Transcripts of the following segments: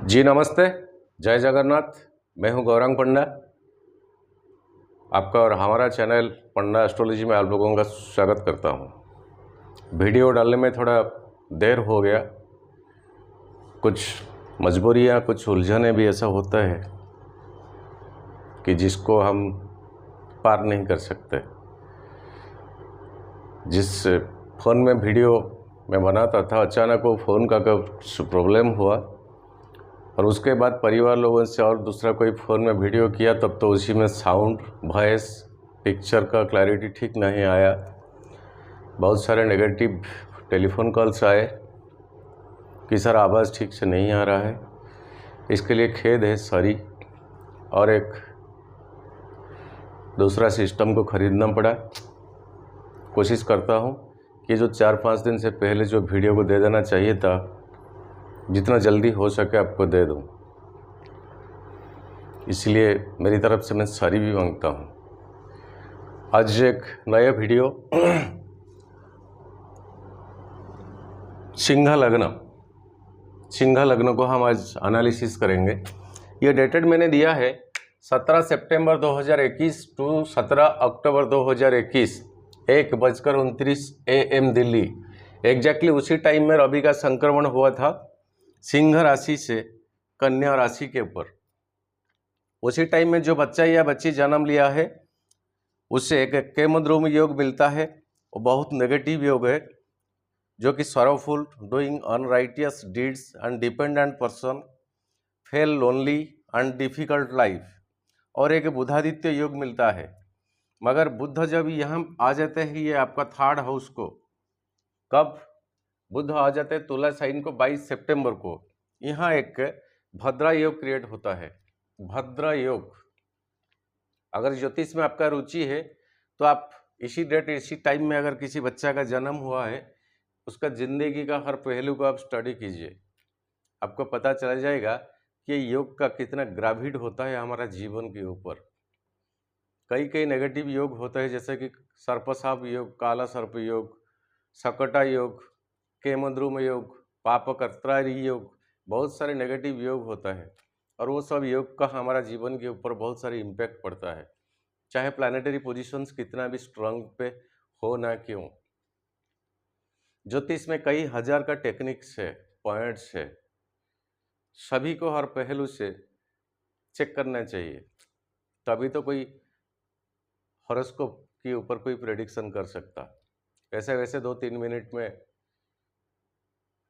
जी नमस्ते, जय जगन्नाथ। मैं हूं गौरांग पंडा। आपका और हमारा चैनल पंडा एस्ट्रोलॉजी में आप लोगों का स्वागत करता हूं। वीडियो डालने में थोड़ा देर हो गया, कुछ मजबूरियां, कुछ उलझनें भी ऐसा होता है कि जिसको हम पार नहीं कर सकते। जिस फ़ोन में वीडियो मैं बनाता था, अचानक वो फ़ोन का कुछ प्रॉब्लम हुआ और उसके बाद परिवार लोगों से और दूसरा कोई फ़ोन में वीडियो किया, तब तो उसी में साउंड, वॉइस, पिक्चर का क्लैरिटी ठीक नहीं आया। बहुत सारे नेगेटिव टेलीफोन कॉल्स आए कि सर आवाज़ ठीक से नहीं आ रहा है। इसके लिए खेद है, सॉरी। और एक दूसरा सिस्टम को ख़रीदना पड़ा। कोशिश करता हूँ कि जो 4-5 दिन से पहले जो वीडियो को दे देना चाहिए था, जितना जल्दी हो सके आपको दे दूँ। इसलिए मेरी तरफ से मैं सॉरी भी मांगता हूँ। आज एक नया वीडियो सिंह लग्न को हम आज एनालिसिस करेंगे। ये डेटेड मैंने दिया है 17 सितंबर 2021 टू 17 अक्टूबर 2021, 1:29 AM दिल्ली। एग्जैक्टली उसी टाइम में रवि का संक्रमण हुआ था सिंह राशि से कन्या राशि के ऊपर। उसी टाइम में जो बच्चा या बच्ची जन्म लिया है उससे एक केमद्रुम योग मिलता है। वो बहुत नेगेटिव योग है, जो कि sorrowful, doing unrighteous deeds and dependent person, fail lonely and difficult life. और एक बुधादित्य योग मिलता है। मगर बुध जब यहाँ आ जाते हैं, ये आपका 3rd हाउस को, कब बुध आ जाते हैं तुला साइन को 22 सितंबर को, यहाँ एक भद्रा योग क्रिएट होता है। भद्रा योग, अगर ज्योतिष में आपका रुचि है तो आप इसी डेट इसी टाइम में अगर किसी बच्चा का जन्म हुआ है, उसका जिंदगी का हर पहलू को आप स्टडी कीजिए। आपको पता चल जाएगा कि योग का कितना ग्राविड होता है हमारा जीवन के ऊपर। कई नेगेटिव योग होते हैं, जैसे कि सर्पसाप योग, काला सर्प योग, सकटा योग, केमद्रुम योग, पापकर्त्रारी योग, बहुत सारे नेगेटिव योग होता है। और वो सब योग का हमारा जीवन के ऊपर बहुत सारी इम्पैक्ट पड़ता है, चाहे प्लानिटरी पोजीशंस कितना भी स्ट्रांग पे हो ना क्यों। ज्योतिष में कई हजार का टेक्निक्स है, पॉइंट्स है, सभी को हर पहलू से चेक करना चाहिए, तभी तो कोई हॉरोस्कोप के ऊपर कोई प्रेडिक्शन कर सकता। वैसे 2-3 मिनट में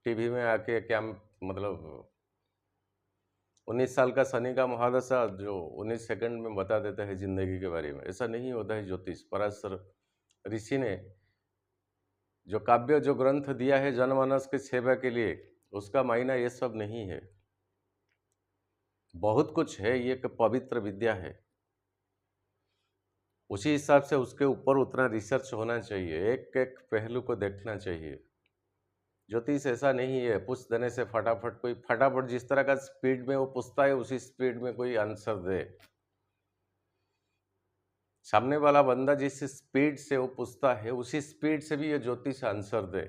टीवी में आके क्या मतलब 19 साल का शनि का महादशा जो 19 सेकंड में बता देता है जिंदगी के बारे में, ऐसा नहीं होता है ज्योतिष। पराशर ऋषि ने जो काव्य, जो ग्रंथ दिया है जनमानस के सेवा के लिए, उसका मायना ये सब नहीं है। बहुत कुछ है, ये एक पवित्र विद्या है। उसी हिसाब से उसके ऊपर उतना रिसर्च होना चाहिए, एक एक पहलू को देखना चाहिए। ज्योतिष ऐसा नहीं है पूछ देने से फटाफट कोई, फटाफट जिस तरह का स्पीड में वो पूछता है उसी स्पीड में कोई आंसर दे। सामने वाला बंदा जिस स्पीड से वो पूछता है उसी स्पीड से भी ये ज्योतिष आंसर दे।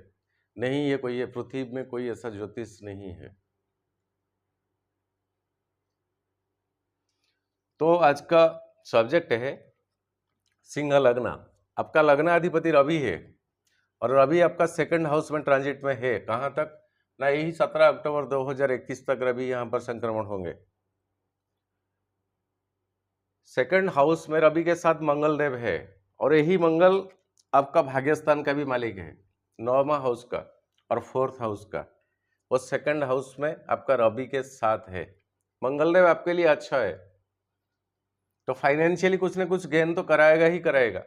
नहीं, ये कोई, ये पृथ्वी में कोई ऐसा ज्योतिष नहीं है। तो आज का सब्जेक्ट है सिंह लग्न। आपका लग्नाधिपति रवि है और रवि आपका 2nd हाउस में ट्रांजिट में है। कहाँ तक ना, यही 17 अक्टूबर 2021 तक रवि यहाँ पर संक्रमण होंगे। 2nd हाउस में रवि के साथ मंगल देव है और यही मंगल आपका भाग्यस्थान का भी मालिक है, 9वां हाउस का और 4th हाउस का। वो 2nd हाउस में आपका रवि के साथ है। मंगल देव आपके लिए अच्छा है, तो फाइनेंशियली कुछ ना कुछ गेन तो कराएगा ही कराएगा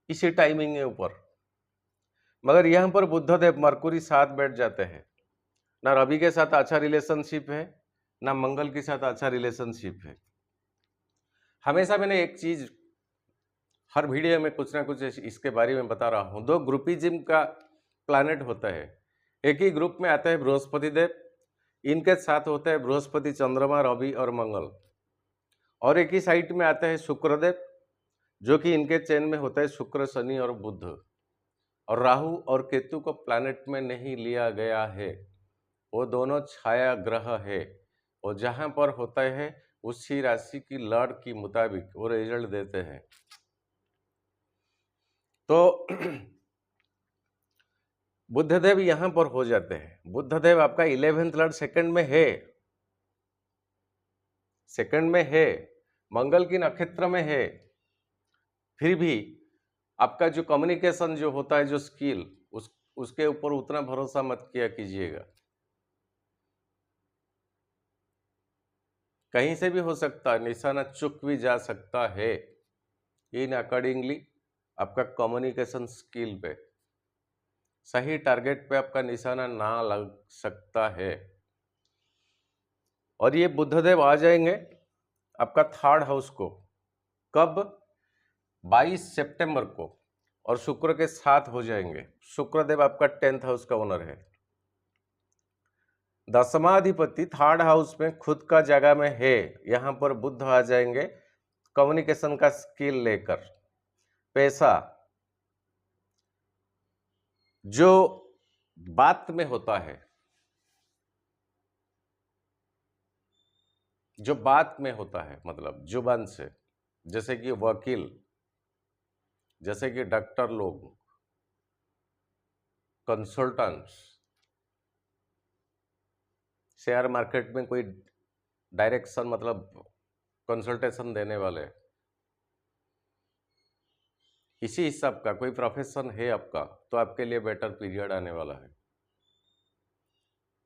इसी टाइमिंग के ऊपर। मगर यहाँ पर बुधदेव मरकुरी साथ बैठ जाते हैं। ना रवि के साथ अच्छा रिलेशनशिप है, ना मंगल के साथ अच्छा रिलेशनशिप है। हमेशा मैंने एक चीज हर वीडियो में कुछ ना कुछ इसके बारे में बता रहा हूँ। 2 ग्रुपिज्म का प्लैनेट होता है। एक ही ग्रुप में आता है बृहस्पति देव, इनके साथ होता है बृहस्पति, चंद्रमा, रवि और मंगल। और एक ही साइड में आता है शुक्रदेव, जो कि इनके चेन में होता है शुक्र, शनि और बुध। और राहु और केतु को प्लैनेट में नहीं लिया गया है। वो दोनों छाया ग्रह है, और जहाँ पर होता है उसी राशि की लड़ के मुताबिक वो रिजल्ट देते हैं। तो बुद्धदेव यहाँ पर हो जाते हैं। बुद्धदेव आपका 11th लॉर्ड सेकंड में है, सेकंड में है, मंगल की नक्षत्र में है। फिर भी आपका जो कम्युनिकेशन जो होता है, जो स्किल, उसके ऊपर उतना भरोसा मत किया कीजिएगा। कहीं से भी हो सकता है, निशाना चुक भी जा सकता है। इन अकॉर्डिंगली आपका कम्युनिकेशन स्किल पे, सही टारगेट पे आपका निशाना ना लग सकता है। और ये बुद्धदेव आ जाएंगे आपका 3rd हाउस को, कब? 22 सितंबर को, और शुक्र के साथ हो जाएंगे। शुक्रदेव आपका 10th हाउस का ओनर है। दशमाधिपति 3rd हाउस में खुद का जगह में है, यहां पर बुद्ध आ जाएंगे कम्युनिकेशन का स्किल लेकर। पैसा जो बात में होता है, जो बात में होता है, मतलब जुबान से, जैसे कि वकील, जैसे कि डॉक्टर लोग, कंसल्टेंट्स, शेयर मार्केट में कोई डायरेक्शन मतलब कंसल्टेशन देने वाले, इसी हिसाब का कोई प्रोफेशन है आपका, तो आपके लिए बेटर पीरियड आने वाला है।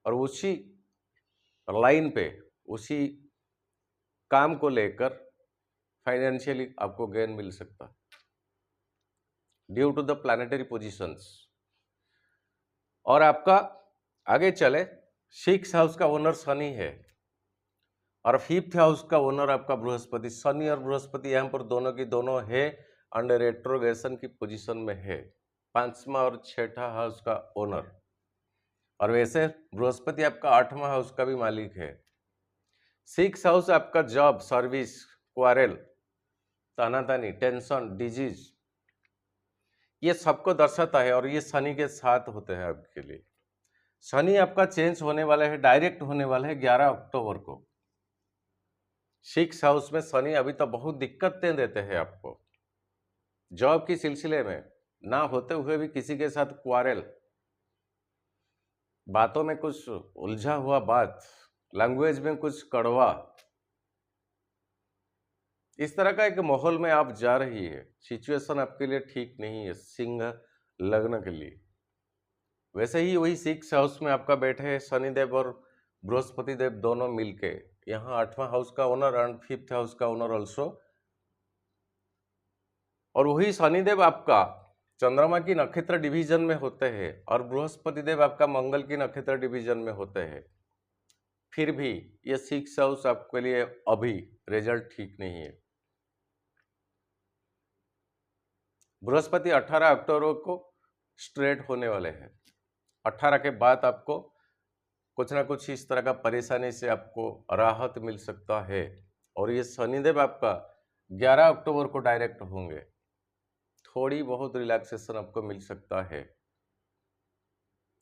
और उसी लाइन पे, उसी काम को लेकर फाइनेंशियली आपको गेन मिल सकता है due to the planetary positions. और आपका आगे चले, 6th हाउस का ओनर शनि है, और 5th हाउस का ओनर आपका बृहस्पति। शनि और बृहस्पति यहाँ पर दोनों की दोनों है अंडर रेट्रोगेशन की पोजीशन में है, 5वां और 6ठा हाउस का ओनर। और वैसे बृहस्पति आपका 8वां हाउस का भी मालिक है। 6th हाउस आपका जॉब, सर्विस, क्वारेल, तानातानी, टेंशन, डिजीज, ये सबको दर्शाता है। और ये शनि के साथ होते हैं आपके लिए। शनि आपका चेंज होने वाला है, डायरेक्ट होने वाला है 11 अक्टूबर को। 6th हाउस में शनि अभी तो बहुत दिक्कतें देते हैं आपको, जॉब की सिलसिले में, ना होते हुए भी किसी के साथ क्वारेल, बातों में कुछ उलझा हुआ बात, लैंग्वेज में कुछ कड़वा, इस तरह का एक माहौल में आप जा रही है। सिचुएशन आपके लिए ठीक नहीं है सिंह लग्न के लिए। वैसे ही वही 6th हाउस में आपका बैठे हैं शनिदेव और बृहस्पति देव दोनों मिलके, यहाँ 8वां हाउस का ओनर एंड 5th हाउस का ओनर ऑल्सो। और वही शनिदेव आपका चंद्रमा की नक्षत्र डिवीजन में होते हैं, और बृहस्पति देव आपका मंगल की नक्षत्र डिवीजन में होते हैं। फिर भी ये 6th हाउस आपके लिए अभी रिजल्ट ठीक नहीं है। बृहस्पति 18 अक्टूबर को स्ट्रेट होने वाले हैं। 18 के बाद आपको कुछ ना कुछ इस तरह का परेशानी से आपको राहत मिल सकता है। और ये शनिदेव आपका 11 अक्टूबर को डायरेक्ट होंगे, थोड़ी बहुत रिलैक्सेशन आपको मिल सकता है,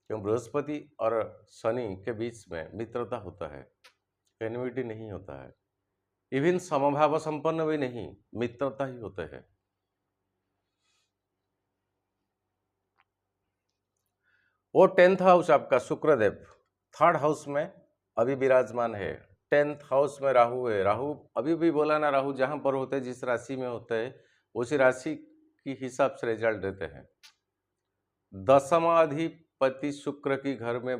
क्यों बृहस्पति और शनि के बीच में मित्रता होता है, एनिमिटी नहीं होता है, इवन समभाव संपन्न भी नहीं, मित्रता ही होते हैं। वो 10th हाउस आपका शुक्रदेव 3rd हाउस में अभी विराजमान है। 10th हाउस में राहु है। राहु अभी भी बोला ना, राहु जहां पर होते हैं, जिस राशि में होते हैं, उसी राशि की हिसाब से रिजल्ट देते हैं। दशमाधिपति शुक्र की घर में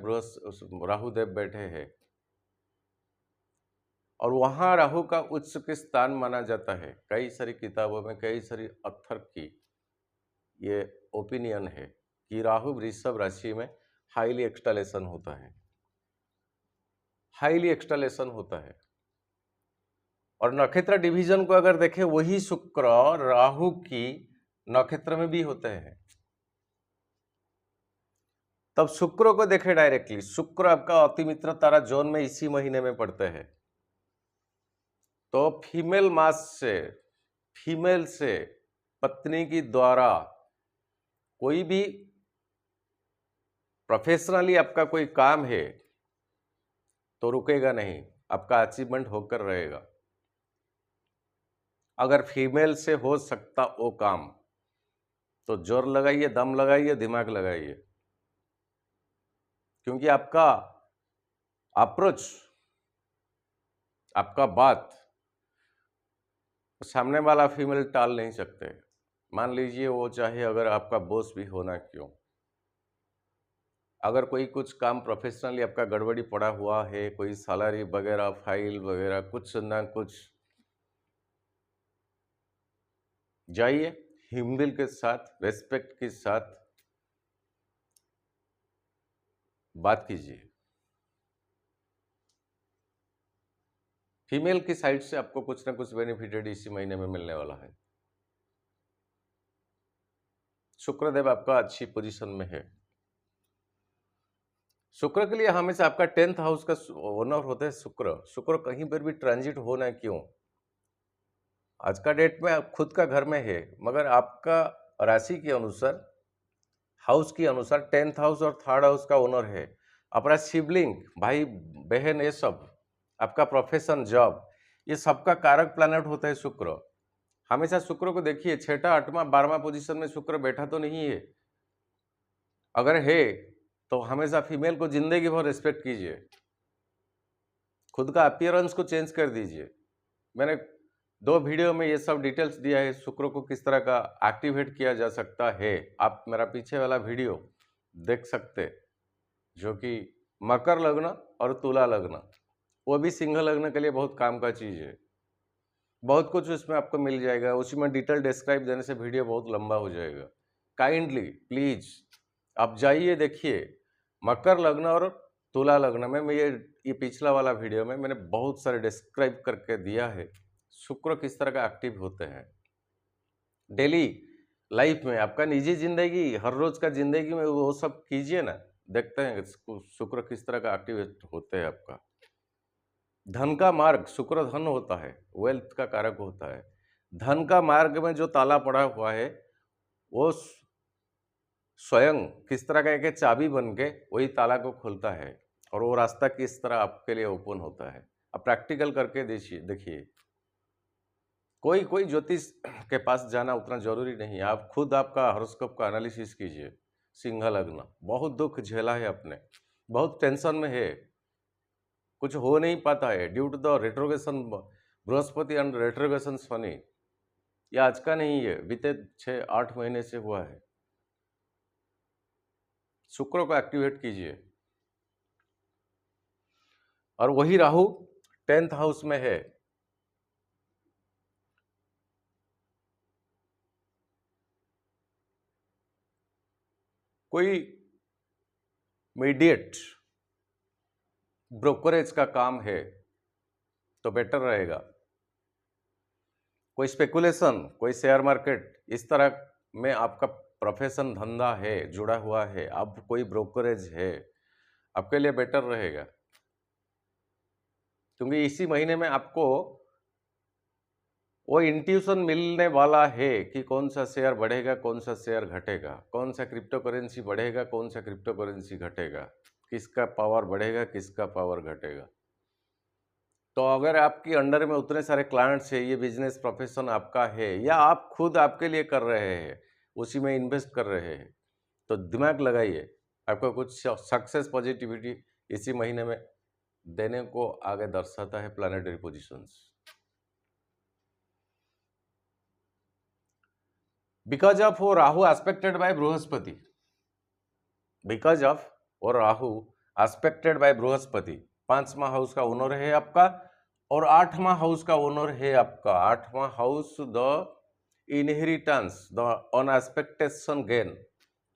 राहुदेव बैठे हैं, और वहां राहु का उच्च के स्थान माना जाता है। कई सारी किताबों में, कई सारी अथर की ये ओपिनियन है कि राहु वृषभ राशि में हाईली एक्सटलेशन होता है, हाईली एक्सटलेशन होता है। और नक्षत्र डिवीजन को अगर देखें, वही शुक्र राहु की नक्षत्र में भी होते हैं। तब शुक्र को देखें डायरेक्टली, शुक्र आपका अति मित्र तारा जोन में इसी महीने में पड़ते हैं। तो फीमेल मास से, फीमेल से पत्नी की द्वारा कोई भी प्रोफेशनली आपका कोई काम है, तो रुकेगा नहीं, आपका अचीवमेंट होकर रहेगा। अगर फीमेल से हो सकता वो काम तो जोर लगाइए, दम लगाइए, दिमाग लगाइए, क्योंकि आपका अप्रोच, आपका बात सामने वाला फीमेल टाल नहीं सकते। मान लीजिए वो चाहे अगर आपका बॉस भी होना क्यों, अगर कोई कुछ काम प्रोफेशनली आपका गड़बड़ी पड़ा हुआ है, कोई सैलरी वगैरह, फाइल वगैरह, कुछ ना कुछ, जाइए हिम्मत के साथ, रेस्पेक्ट के साथ बात कीजिए। फीमेल की साइड से आपको कुछ ना कुछ बेनिफिटेड इसी महीने में मिलने वाला है। शुक्रदेव आपका अच्छी पोजीशन में है। शुक्र के लिए हमेशा आपका 10th हाउस का ओनर होता है शुक्र। शुक्र कहीं पर भी ट्रांजिट होना क्यों, आज का डेट में आप खुद का घर में है, मगर आपका राशि के अनुसार, हाउस के अनुसार 10th हाउस और 3rd हाउस का ओनर है। अपना सिबलिंग, भाई बहन, ये सब, आपका प्रोफेशन, जॉब, ये सबका कारक प्लैनेट होता है शुक्र। हमेशा शुक्र को देखिए, 6ठा, 8वां, 12वां पोजीशन में शुक्र बैठा तो नहीं है। अगर है तो हमेशा फीमेल को जिंदगी भर रिस्पेक्ट कीजिए, खुद का अपीयरेंस को चेंज कर दीजिए। मैंने 2 वीडियो में ये सब डिटेल्स दिया है, शुक्र को किस तरह का एक्टिवेट किया जा सकता है। आप मेरा पीछे वाला वीडियो देख सकते, जो कि मकर लग्न और तुला लग्न, वो भी सिंह लग्न के लिए बहुत काम का चीज़ है। बहुत कुछ उसमें आपको मिल जाएगा, उसी में डिटेल डिस्क्राइब देने से वीडियो बहुत लंबा हो जाएगा। काइंडली प्लीज आप जाइए, देखिए मकर लग्न और तुला लग्न में, मैं ये पिछला वाला वीडियो में मैंने बहुत सारे डिस्क्राइब करके दिया है शुक्र किस तरह का एक्टिव होते हैं। डेली लाइफ में, आपका निजी जिंदगी, हर रोज का जिंदगी में वो सब कीजिए ना, देखते हैं शुक्र किस तरह का एक्टिवेट होते हैं आपका। धन का मार्ग, शुक्र धन होता है, वेल्थ का कारक होता है। धन का मार्ग में जो ताला पड़ा हुआ है वो स्वयं किस तरह का एक चाबी बन के वही ताला को खोलता है, और वो रास्ता किस तरह आपके लिए ओपन होता है। आप प्रैक्टिकल करके देखिए। कोई कोई ज्योतिष के पास जाना उतना जरूरी नहीं है, आप खुद आपका हॉरोस्कोप का एनालिसिस कीजिए। सिंह लग्न, बहुत दुख झेला है आपने, बहुत टेंशन में है, कुछ हो नहीं पाता है due to the retrogression Brihaspati and retrogression Shani. ये आज का नहीं है, बीते 6-8 महीने से हुआ है। शुक्र को एक्टिवेट कीजिए। और वही राहु 10th हाउस में है। कोई मीडिएट ब्रोकरेज का काम है तो बेटर रहेगा। कोई स्पेकुलेशन, कोई शेयर मार्केट, इस तरह में आपका प्रोफेशन, धंधा है, जुड़ा हुआ है, अब कोई ब्रोकरेज है, आपके लिए बेटर रहेगा। क्योंकि इसी महीने में आपको वो इंट्यूशन मिलने वाला है कि कौन सा शेयर बढ़ेगा, कौन सा शेयर घटेगा, कौन सा क्रिप्टो करेंसी बढ़ेगा, कौन सा क्रिप्टो करेंसी घटेगा, किसका पावर बढ़ेगा, किसका पावर घटेगा। तो अगर आपकी अंडर में उतने सारे क्लाइंट्स है, ये बिजनेस प्रोफेशन आपका है, या आप खुद आपके लिए कर रहे हैं, उसी में इन्वेस्ट कर रहे हैं, तो दिमाग लगाइए, आपको कुछ सक्सेस पॉजिटिविटी इसी महीने में देने को आगे दर्शाता है प्लानिटरी पोजीशंस। Because of वो Rahu aspected by Brihaspati, because of वो राहु एस्पेक्टेड बाय बृहस्पति, 5वां हाउस का ओनर है आपका, और 8वां हाउस का ओनर है आपका। 8वां house the inheritance, the unexpectation gain,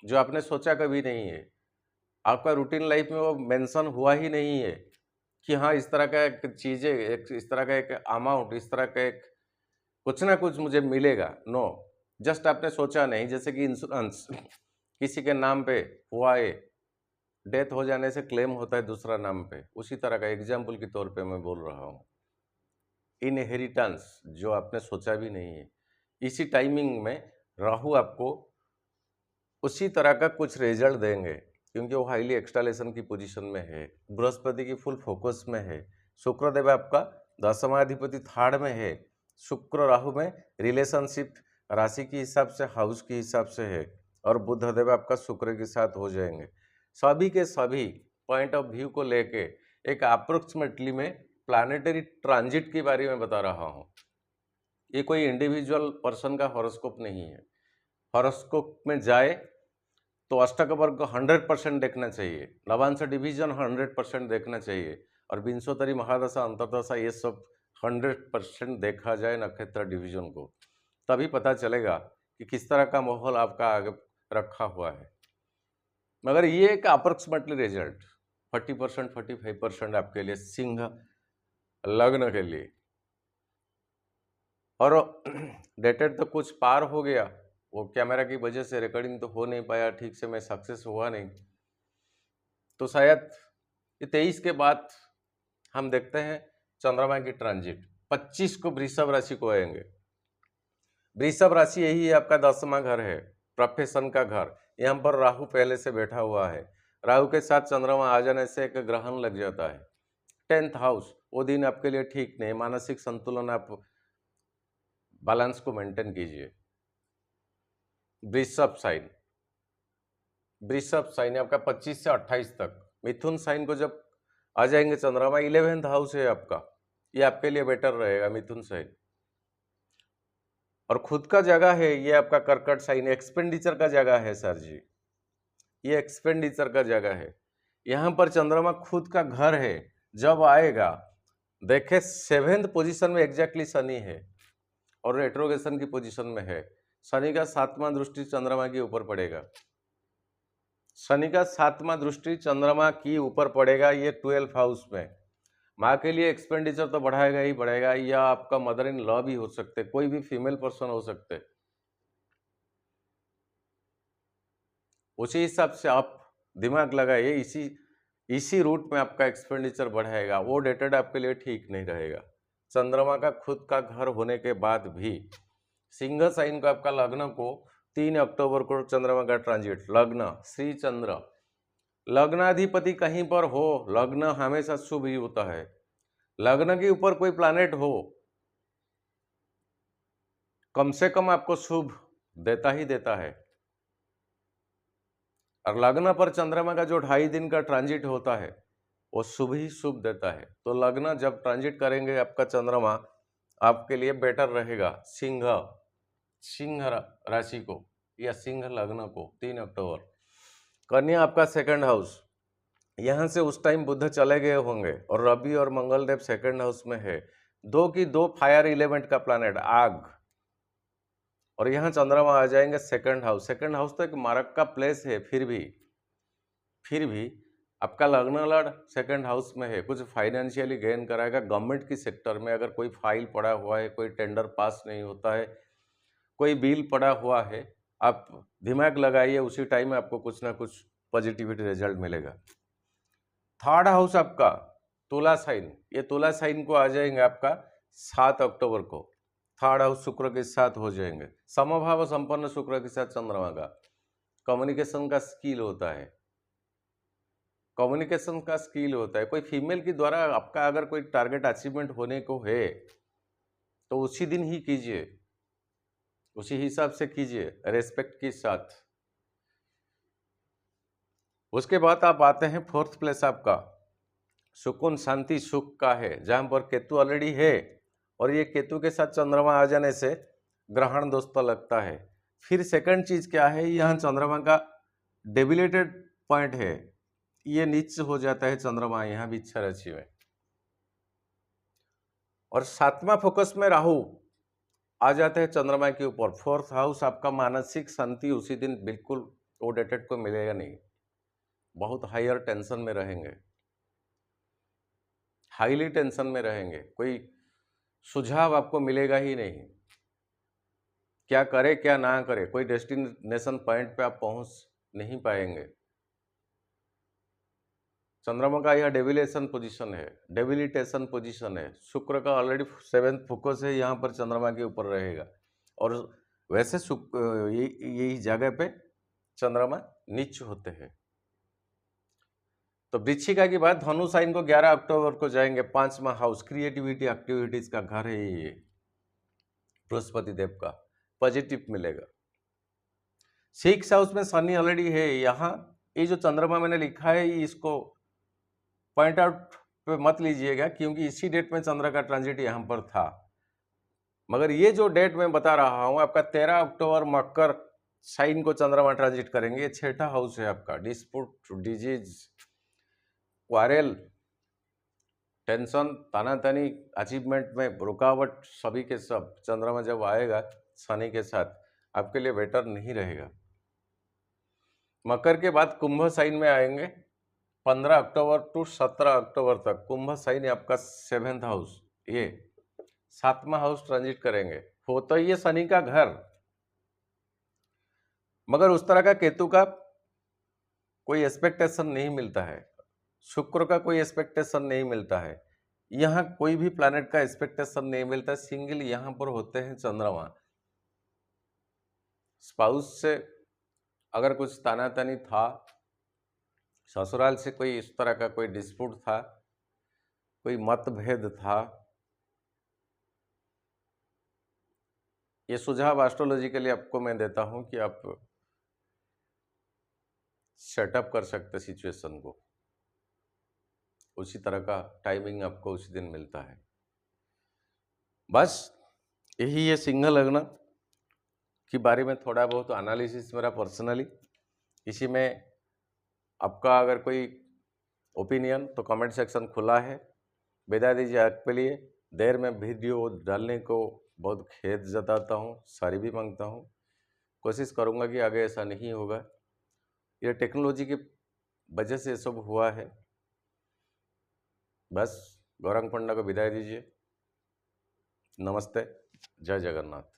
जो आपने सोचा कभी नहीं है, आपका रूटीन लाइफ में वो मेंशन हुआ ही नहीं है कि हाँ इस तरह का एक चीज़ें, इस तरह का एक अमाउंट, इस तरह का एक कुछ ना कुछ मुझे मिलेगा। नो, जस्ट आपने सोचा नहीं। जैसे कि इंश्योरेंस किसी के नाम पे हुआ है, डेथ हो जाने से क्लेम होता है दूसरा नाम पे, उसी तरह का एग्जाम्पल के तौर पे मैं बोल रहा हूँ। इनहेरिटेंस जो आपने सोचा भी नहीं है, इसी टाइमिंग में राहु आपको उसी तरह का कुछ रिजल्ट देंगे। क्योंकि वो हाईली एक्सटालेशन की पोजीशन में है, बृहस्पति की फुल फोकस में है, शुक्रदेव आपका दशमाधिपति थर्ड में है, शुक्र राहु में रिलेशनशिप राशि के हिसाब से हाउस के हिसाब से है, और बुधदेव आपका शुक्र के साथ हो जाएंगे। सभी के सभी पॉइंट ऑफ व्यू को लेके एक अप्रोक्सीमेटली में प्लानिटरी ट्रांजिट के बारे में बता रहा हूँ। ये कोई इंडिविजुअल पर्सन का हॉरोस्कोप नहीं है। हॉरोस्कोप में जाए तो अष्टक वर्ग को 100% देखना चाहिए, नवांश डिवीजन 100% देखना चाहिए, और विंशोत्तरी महादशा अंतर्दशा ये सब 100% देखा जाए नक्षत्र डिवीजन को, तभी पता चलेगा कि किस तरह का माहौल आपका आगे रखा हुआ है। मगर ये एक अप्रोक्सीमेटली रिजल्ट 40% 45% आपके लिए सिंह लग्न के लिए, और डेटेड तो कुछ पार हो गया, वो कैमरा की वजह से रिकॉर्डिंग तो हो नहीं पाया ठीक से, मैं सक्सेस हुआ नहीं, तो शायद ये 23 के बाद हम देखते हैं चंद्रमा की ट्रांजिट। 25 को वृषभ राशि को आएंगे। वृषभ राशि यही है, आपका 10वां घर है, प्रोफेशन का घर। यहाँ पर राहु पहले से बैठा हुआ है, राहु के साथ चंद्रमा आ जाने से एक ग्रहण लग जाता है। 10th हाउस वो दिन आपके लिए ठीक नहीं, मानसिक संतुलन आप बैलेंस को मेंटेन कीजिए। वृषभ साइन, वृषभ साइन आपका 25 से 28 तक। मिथुन साइन को जब आ जाएंगे चंद्रमा, 11th हाउस है आपका, ये आपके लिए बेटर रहेगा मिथुन साइन। और खुद का जगह है ये आपका कर्कट साइन, एक्सपेंडिचर का जगह है सर जी, ये एक्सपेंडिचर का जगह है। यहाँ पर चंद्रमा खुद का घर है, जब आएगा देखे 7th पोजीशन में एग्जैक्टली शनि है और रेट्रोगेशन की पोजीशन में है। शनि का 7वां दृष्टि चंद्रमा के ऊपर पड़ेगा, शनि का 7वां दृष्टि चंद्रमा की ऊपर पड़ेगा, ये 12th हाउस में। माँ के लिए एक्सपेंडिचर तो बढ़ाएगा ही बढ़ाएगा, या आपका मदर इन लॉ भी हो सकते, कोई भी फीमेल पर्सन हो सकते। उसी हिसाब से आप दिमाग लगाइए, इसी रूट में आपका एक्सपेंडिचर बढ़ाएगा, वो डेटेड आपके लिए ठीक नहीं रहेगा। चंद्रमा का खुद का घर होने के बाद भी सिंह साइन को आपका लग्न को 3 अक्टूबर को चंद्रमा का ट्रांजिट, लग्न श्री चंद्र, लग्नाधिपति कहीं पर हो, लग्न हमेशा शुभ ही होता है। लग्न के ऊपर कोई प्लैनेट हो कम से कम आपको शुभ देता ही देता है, और लग्न पर चंद्रमा का जो 2.5 दिन का ट्रांजिट होता है वो शुभ ही शुभ देता है। तो लग्न जब ट्रांजिट करेंगे आपका चंद्रमा, आपके लिए बेटर रहेगा सिंह राशि को या सिंह लग्न को 3 अक्टूबर। कन्या आपका 2nd हाउस, यहाँ से उस टाइम बुध चले गए होंगे, और रवि और मंगल देव 2nd हाउस में है, 2 की 2 फायर एलिमेंट का प्लैनेट आग, और यहाँ चंद्रमा आ जाएंगे 2nd हाउस। 2nd हाउस तो एक मारक का प्लेस है, फिर भी आपका लग्न लड़ 2nd हाउस में है, कुछ फाइनेंशियली गेन कराएगा। गवर्नमेंट की सेक्टर में अगर कोई फाइल पड़ा हुआ है, कोई टेंडर पास नहीं होता है, कोई बिल पड़ा हुआ है, आप दिमाग लगाइए, उसी टाइम में आपको कुछ ना कुछ पॉजिटिविटी रिजल्ट मिलेगा। 3rd हाउस आपका तुला साइन, ये तुला साइन को आ जाएंगे आपका 7 अक्टूबर को। 3rd हाउस शुक्र के साथ हो जाएंगे, समभाव संपन्न शुक्र के साथ चंद्रमा का। कम्युनिकेशन का स्किल होता है, कम्युनिकेशन का स्किल होता है। कोई फीमेल के द्वारा आपका अगर कोई टारगेट अचीवमेंट होने को है तो उसी दिन ही कीजिए, उसी हिसाब से कीजिए, रेस्पेक्ट के साथ। उसके बाद आप आते हैं 4th प्लेस, आपका सुकून शांति सुख का है, जहां पर केतु ऑलरेडी है, और ये केतु के साथ चंद्रमा आ जाने से ग्रहण दोस्तों लगता है। फिर सेकंड चीज क्या है, यहाँ चंद्रमा का डेबिलेटेड पॉइंट है, ये नीच हो जाता है चंद्रमा यहाँ विच्छा राशि में, और 7वां फोकस में राहु आ जाते हैं चंद्रमा के ऊपर। 4th हाउस आपका मानसिक शांति उसी दिन बिल्कुल वो डेटेड को मिलेगा नहीं, बहुत हायर टेंशन में रहेंगे, हाईली टेंशन में रहेंगे, कोई सुझाव आपको मिलेगा ही नहीं, क्या करे क्या ना करे, कोई डेस्टिनेशन पॉइंट पे आप पहुंच नहीं पाएंगे। चंद्रमा का यह डेबिलेशन पोजीशन है, डेबिलिटेशन पोजीशन है, शुक्र का ऑलरेडी 7th फोकस है, यहाँ पर चंद्रमा के ऊपर रहेगा, और वैसे यही जगह पे चंद्रमा नीच होते हैं। तो वृश्चिका की बात, धनु साइन को 11 अक्टूबर को जाएंगे, 5वां हाउस, क्रिएटिविटी एक्टिविटीज का घर है ये, बृहस्पति देव का, पॉजिटिव मिलेगा। 6 हाउस में शनि ऑलरेडी है यहाँ। ये जो चंद्रमा मैंने लिखा है इसको पॉइंट आउट पे मत लीजिएगा, क्योंकि इसी डेट में चंद्र का ट्रांजिट यहाँ पर था। मगर ये जो डेट मैं बता रहा हूँ आपका 13 अक्टूबर मकर साइन को चंद्रमा ट्रांजिट करेंगे। ये 6ठा हाउस है आपका, डिस्प्यूट, डिजीज, क्वारेल, टेंशन, तानातानी, अचीवमेंट में रुकावट, सभी के सब चंद्रमा जब आएगा शनि के साथ आपके लिए बेटर नहीं रहेगा। मकर के बाद कुंभ साइन में आएंगे 15 अक्टूबर टू 17 अक्टूबर तक। कुंभ साइन आपका 7th हाउस, ये 7वां हाउस ट्रांजिट करेंगे। हो तो ये शनि का घर, मगर उस तरह का केतु का कोई एक्सपेक्टेशन नहीं मिलता है, शुक्र का कोई एक्सपेक्टेशन नहीं मिलता है, यहाँ कोई भी प्लैनेट का एक्सपेक्टेशन नहीं मिलता। सिंगल यहाँ पर होते हैं चंद्रमा। स्पाउस से अगर कुछ तानातानी था, ससुराल से कोई इस तरह का कोई डिस्प्यूट था, कोई मतभेद था, ये सुझाव एस्ट्रोलॉजी के लिए आपको मैं देता हूं कि आप सेटअप कर सकते सिचुएशन को, उसी तरह का टाइमिंग आपको उसी दिन मिलता है। बस यही है सिंह लग्न के बारे में थोड़ा बहुत एनालिसिस मेरा पर्सनली। इसी में आपका अगर कोई ओपिनियन तो कमेंट सेक्शन खुला है, विदा दीजिए आपके लिए। देर में वीडियो डालने को बहुत खेद जताता हूँ, सॉरी भी मांगता हूँ। कोशिश करूँगा कि आगे ऐसा नहीं होगा। ये टेक्नोलॉजी की वजह से सब हुआ है। बस गौरांग पंडा को विदाई दीजिए। नमस्ते, जय जगन्नाथ।